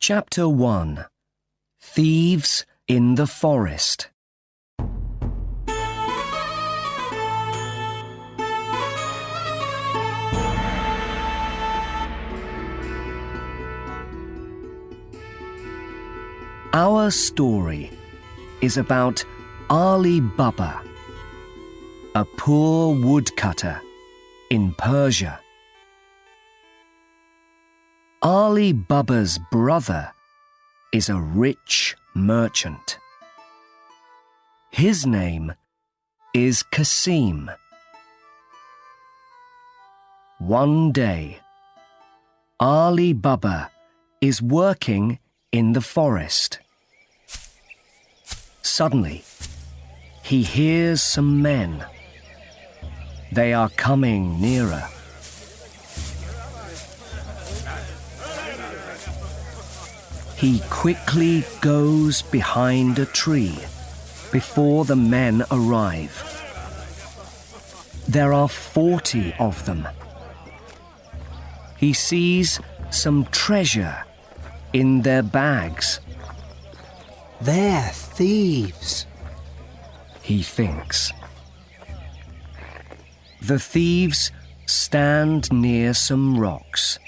Chapter 1 Thieves in the Forest. Our story is about Ali Baba, a poor woodcutter in Persia. Ali Baba's brother is a rich merchant. His name is Qasim. One day, Ali Baba is working in the forest. Suddenly, he hears some men. They are coming nearer. He quickly goes behind a tree before the men arrive. There are 40 of them. He sees some treasure in their bags. They're thieves, he thinks. The thieves stand near some rocks.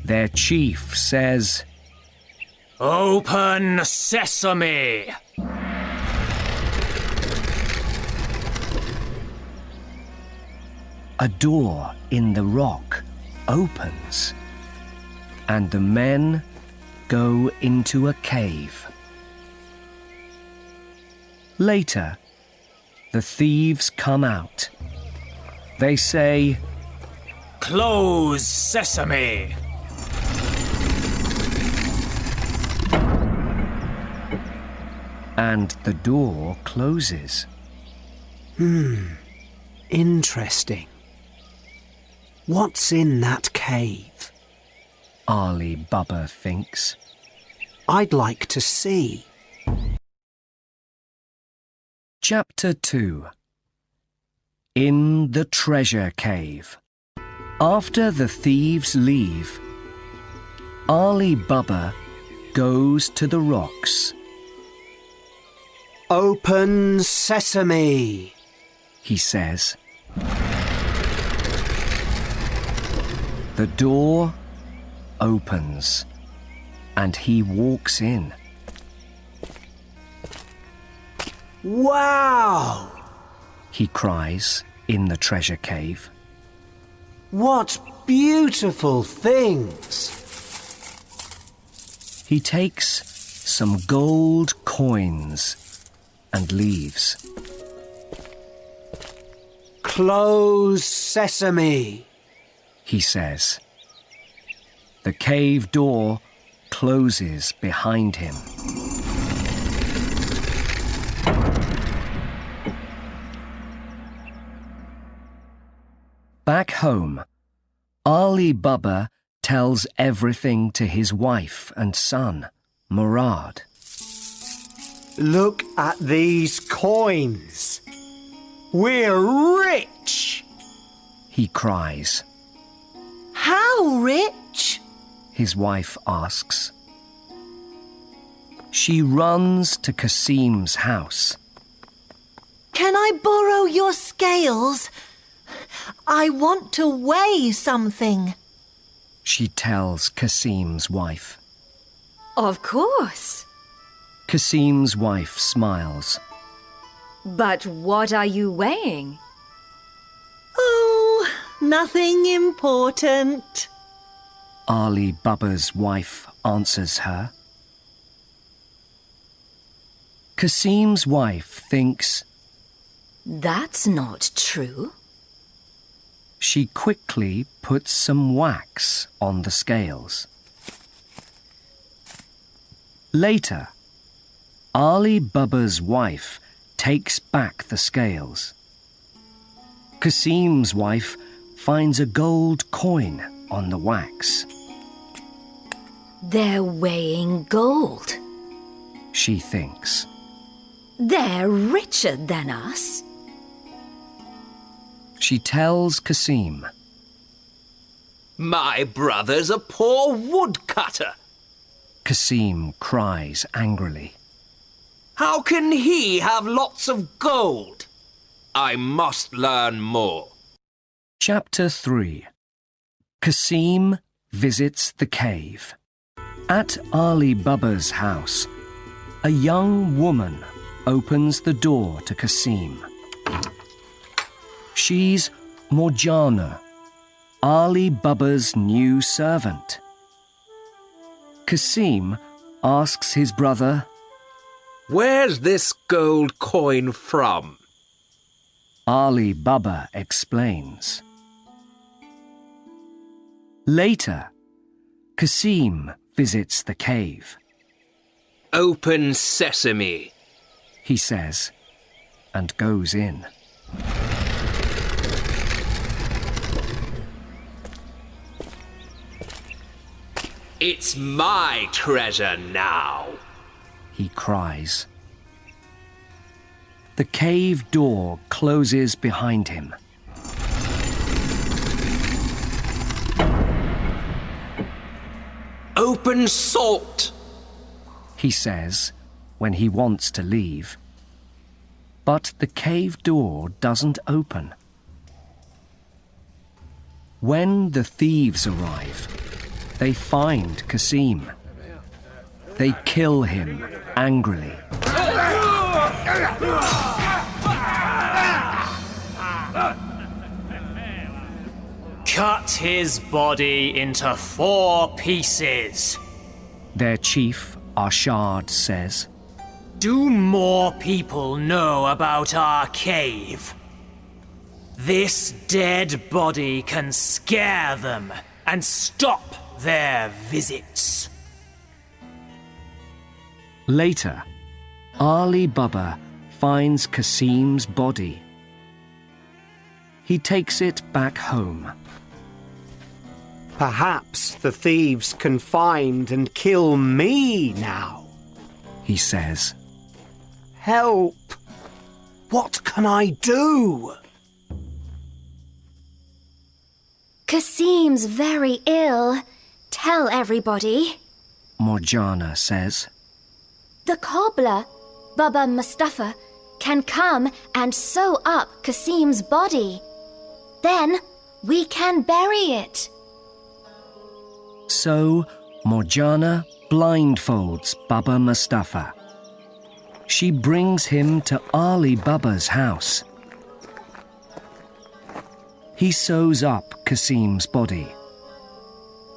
Their chief says, "Open sesame!" A door in the rock opens, and the men go into a cave. Later, the thieves come out. They say, "Close sesame!" and the door closes. Interesting. What's in that cave? Ali Baba thinks. I'd like to see. Chapter 2 In the Treasure Cave. After the thieves leave, Ali Baba goes to the rocks. Open sesame, he says. The door opens, and he walks in. Wow! He cries in the treasure cave. What beautiful things! He takes some gold coins and leaves. Close sesame, he says. The cave door closes behind him. Back home, Ali Baba tells everything to his wife and son, Murad. Look at these coins. We're rich! He cries. How rich? His wife asks. She runs to Qasim's house. Can I borrow your scales? I want to weigh something. She tells Qasim's wife. Of course. Qasim's wife smiles. But what are you weighing? Oh, nothing important. Ali Baba's wife answers her. Qasim's wife thinks, That's not true. She quickly puts some wax on the scales. Later, Ali Baba's wife takes back the scales. Qasim's wife finds a gold coin on the wax. They're weighing gold. She thinks. They're richer than us. She tells Qasim. My brother's a poor woodcutter. Kasim cries angrily. How can he have lots of gold? I must learn more. Chapter 3. Kasim visits the cave. At Ali Baba's house, a young woman opens the door to Kasim. She's Morjana, Ali Baba's new servant. Kasim asks his brother, Where's this gold coin from? Ali Baba explains. Later, Kasim visits the cave. Open sesame, He says, and goes in. It's my treasure now. He cries. The cave door closes behind him. Open salt. He says when he wants to leave. But the cave door doesn't open. When the thieves arrive, they find Kasim. They kill him angrily. Cut his body into 4 pieces. Their chief, Arshad, says. Do more people know about our cave? This dead body can scare them and stop their visits. Later, Ali Baba finds Kasim's body. He takes it back home. Perhaps the thieves can find and kill me now. He says. Help! What can I do? Kasim's very ill. Tell everybody. Morjana says. The cobbler, Baba Mustafa, can come and sew up Kasim's body. Then we can bury it. So Morjana blindfolds Baba Mustafa. She brings him to Ali Baba's house. He sews up Kasim's body.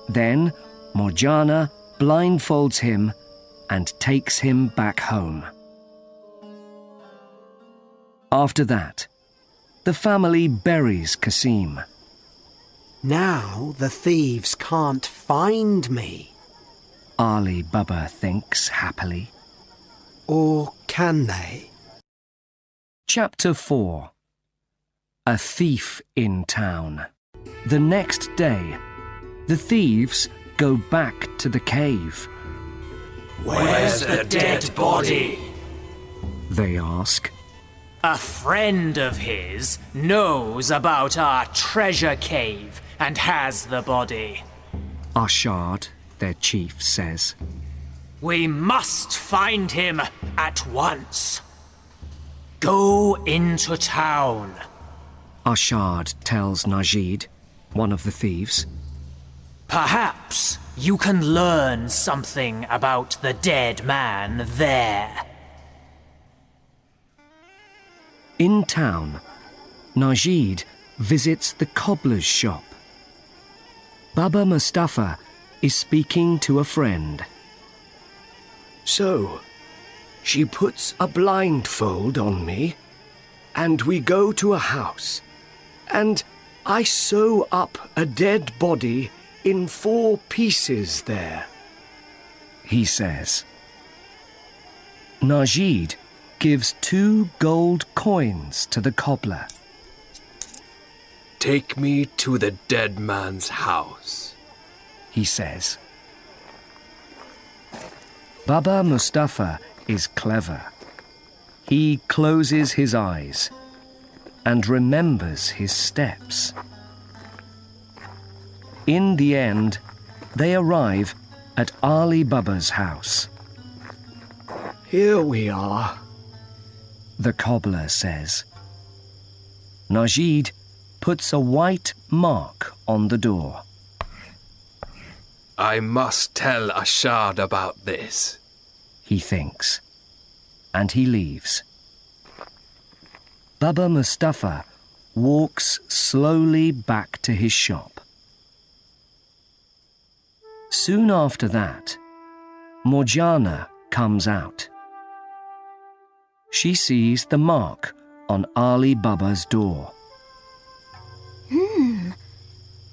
Then Morjana blindfolds him and takes him back home. After that, the family buries Kasim. Now the thieves can't find me. Ali Baba thinks happily. Or can they? Chapter 4. A thief in town. The next day, the thieves go back to the cave. Where's the dead body? They ask. A friend of his knows about our treasure cave and has the body. Arshad, their chief, says. We must find him at once. Go into town. Arshad tells Najid, one of the thieves. Perhaps you can learn something about the dead man there. In town, Najid visits the cobbler's shop. Baba Mustafa is speaking to a friend. So, she puts a blindfold on me, and we go to a house, and I sew up a dead body in 4 pieces there, he says. Najid gives 2 gold coins to the cobbler. Take me to the dead man's house, he says. Baba Mustafa is clever. He closes his eyes and remembers his steps. In the end, they arrive at Ali Baba's house. Here we are, The cobbler says. Najid puts a white mark on the door. I must tell Ashad about this. He thinks, and he leaves. Baba Mustafa walks slowly back to his shop. Soon after that, Morjana comes out. She sees the mark on Ali Baba's door.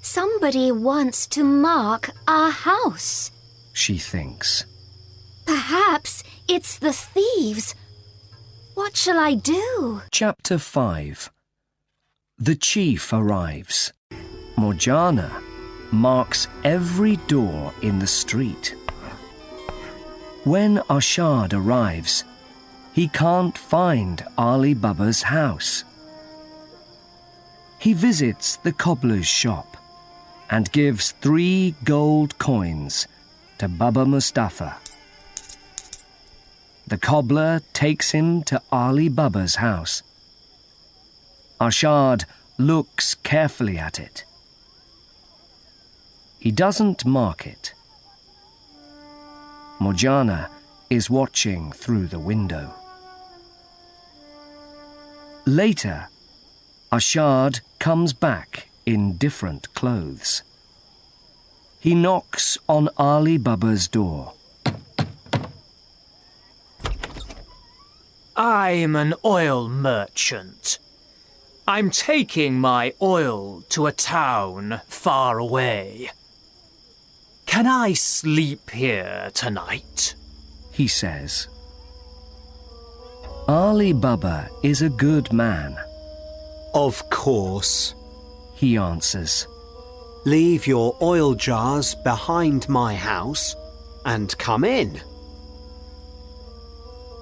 Somebody wants to mark our house. She thinks. Perhaps it's the thieves. What shall I do? Chapter 5. The chief arrives. Morjana marks every door in the street. When Ashad arrives, he can't find Ali Baba's house. He visits the cobbler's shop and gives 3 gold coins to Baba Mustafa. The cobbler takes him to Ali Baba's house. Ashad looks carefully at it. He doesn't mark it. Morjana is watching through the window. Later, Ashad comes back in different clothes. He knocks on Ali Baba's door. I'm an oil merchant. I'm taking my oil to a town far away. Can I sleep here tonight? He says. Ali Baba is a good man. Of course. He answers. Leave your oil jars behind my house and come in.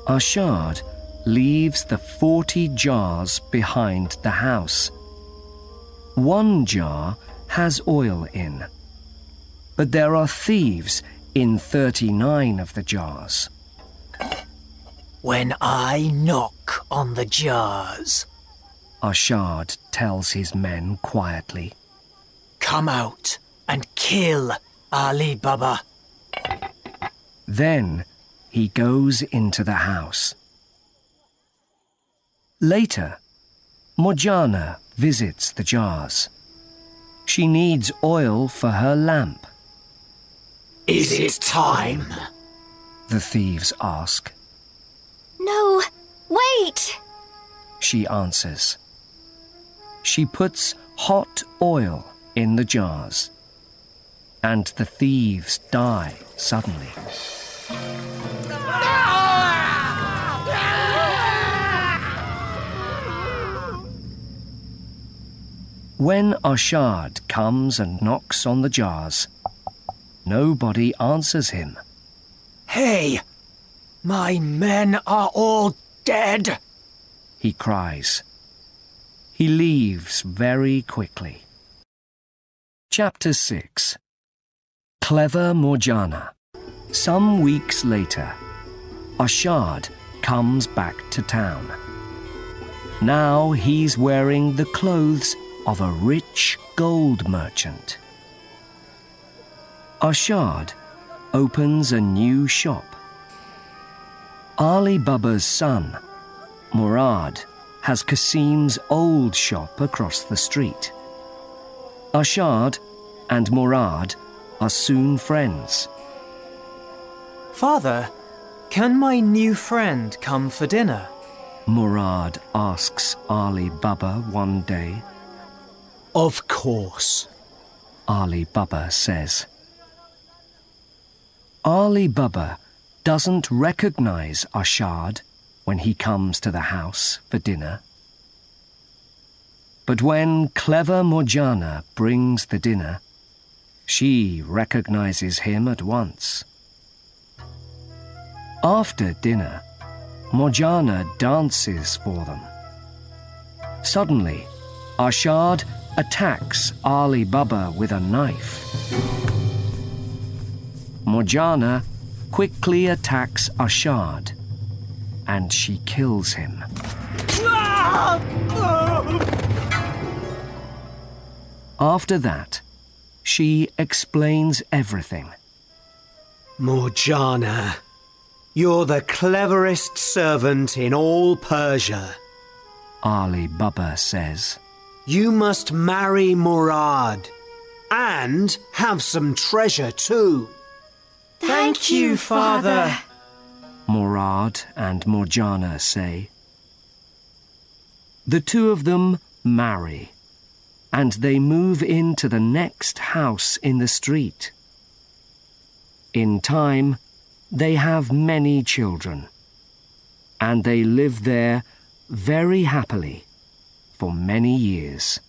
Ashad leaves the 40 jars behind the house. 1 jar has oil in, but there are thieves in 39 of the jars. When I knock on the jars, Ashad tells his men quietly. come out and kill Ali Baba. Then he goes into the house. Later, Morjana visits the jars. She needs oil for her lamp. Is it time? The thieves ask. No, wait! She answers. She puts hot oil in the jars, and the thieves die suddenly. When Ashad comes and knocks on the jars, nobody answers him. Hey! My men are all dead! He cries. He leaves very quickly. Chapter 6. Clever Morjana. Some weeks later, Ashad comes back to town. Now he's wearing the clothes of a rich gold merchant. Ashad opens a new shop. Ali Baba's son, Murad, has Qasim's old shop across the street. Ashad and Murad are soon friends. Father, can my new friend come for dinner? Murad asks Ali Baba one day. Of course. Ali Baba says. Ali Baba doesn't recognize Ashad when he comes to the house for dinner. But when clever Morjana brings the dinner, she recognizes him at once. After dinner, Morjana dances for them. Suddenly, Ashad attacks Ali Baba with a knife. Morgiana quickly attacks Ashad, and she kills him. After that, she explains everything. Morgiana, you're the cleverest servant in all Persia. Ali Baba says. You must marry Murad and have some treasure too. Thank you, Father. Murad and Morgiana say. The two of them marry, and they move into the next house in the street. In time, they have many children, and they live there very happily for many years.